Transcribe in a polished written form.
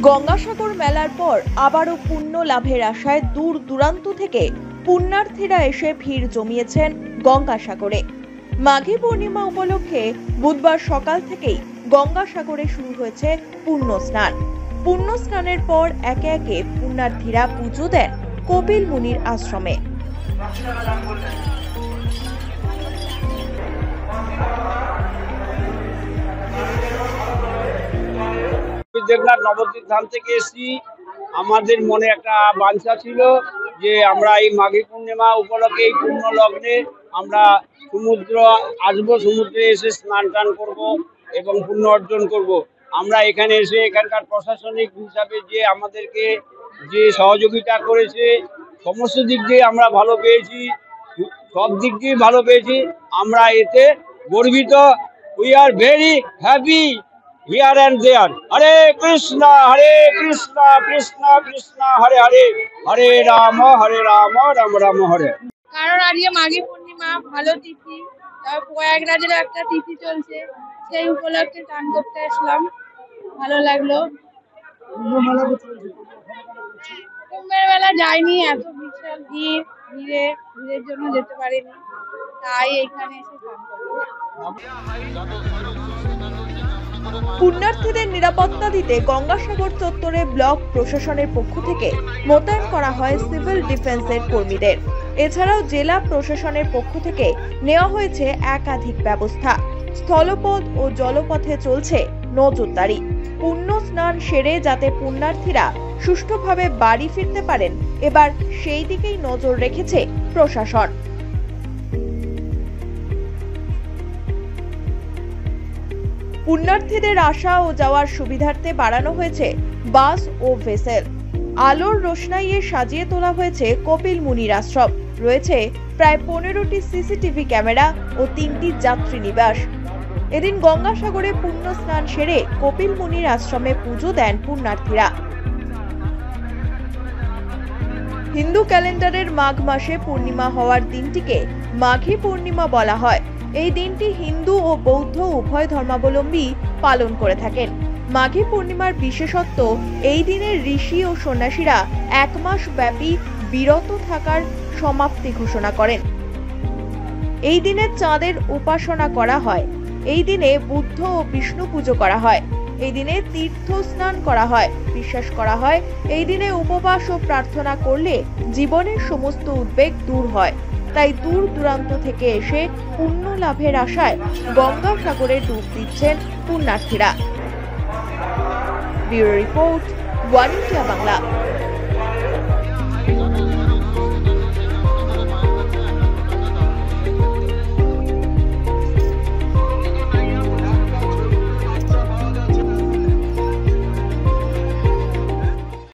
গঙ্গাসাগর মেলার পর আবারও পুণ্য লাভের আশায় দূর দূরান্ত থেকে পুণ্যার্থীরা এসে ভিড় জমিয়েছেন গঙ্গাসাগরে। মাঘী পূর্ণিমা উপলক্ষে বুধবার সকাল থেকেই গঙ্গাসাগরে শুরু হয়েছে পুণ্য স্নান। পুণ্য স্নানের পর একে একে পুণ্যার্থীরা পুজো দেন কপিল মুনির আশ্রমে। দেবনাথ নবদ্বীপ ধাম থেকে এসেছি। আমাদের মনে একটা বাঞ্ছা ছিল যে আমরা এই মাঘী পূর্ণিমা উপলক্ষে এই পূর্ণ লগ্নে আমরা সমুদ্রে এসে স্নান টান করবো এবং পুণ্য অর্জন করব। আমরা এখানে এসে এখানকার প্রশাসনিক হিসাবে যে আমাদেরকে যে সহযোগিতা করেছে সমস্ত দিক দিয়ে আমরা ভালো পেয়েছি, সব দিক দিয়ে ভালো পেয়েছি। আমরা এতে গর্বিত। We are very happy here and there. Hare Krishna, Krishna Krishna, Hare Hare, Hare Rama, Rama Rama, Hare. কারণ আজকে মাঘী পূর্ণিমা, ভালো তিথি, প্রয়াগরাজের একটা তিথি চলছে, সেই উপলক্ষে স্নান করতে আসলাম, ভালো লাগলো। কুম্ভের বেলা যাইনি, এত বিশাল ভিড়ের জন্য যেতে পারিনি, তাই এখানে এসে স্নান করলাম। পুণ্যার্থীদের নিরাপত্তা দিতে গঙ্গাসাগর চত্বরে ব্লক প্রশাসনের পক্ষ থেকে মোতায়েন করা হয় সিভিল ডিফেন্সের কর্মীদের। এছাড়াও জেলা প্রশাসনের পক্ষ থেকে নেওয়া হয়েছে একাধিক ব্যবস্থা। স্থলপথ ও জলপথে চলছে নজরদারি। পুণ্য স্নান সেরে যাতে পুণ্যার্থীরা সুষ্ঠুভাবে বাড়ি ফিরতে পারেন, এবার সেই দিকেই নজর রেখেছে প্রশাসন। পুণ্যার্থীদের আসা ও যাওয়ার সুবিধার্থে বাড়ানো হয়েছে বাস ও ভেসেল। আলোর রোশনাইয়ে সাজিয়ে তোলা হয়েছে কপিল মুনির আশ্রম। রয়েছে প্রায় 15টি সিসিটিভি ক্যামেরা ও 3টি যাত্রী নিবাস। এদিন গঙ্গাসাগরে পুণ্য স্নান সেরে কপিল মুনির আশ্রমে পুজো দেন পুণ্যার্থীরা। হিন্দু ক্যালেন্ডারের মাঘ মাসে পূর্ণিমা হওয়ার দিনটিকে মাঘী পূর্ণিমা বলা হয়। এই দিনটি হিন্দু ও বৌদ্ধ উভয় ধর্মাবলম্বী পালন করে থাকেন। মাঘী পূর্ণিমার বিশেষত্ব, এই দিনে ঋষি ও সন্ন্যাসীরা 1 মাস ব্যাপী বিরত থাকার সমাপ্তি ঘোষণা করেন। এই দিনে চাঁদের উপাসনা করা হয়। এই দিনে বুদ্ধ ও বিষ্ণু পুজো করা হয়। এই দিনে তীর্থ স্নান করা হয়। বিশ্বাস করা হয় এই দিনে উপবাস ও প্রার্থনা করলে জীবনের সমস্ত উদ্বেগ দূর হয়। তাই দূর দূরান্ত থেকে এসে পুণ্য লাভের আশায় গঙ্গাসাগরে ডুব দিচ্ছেন পুণ্যার্থীরা। Bureau report, One India Bangla.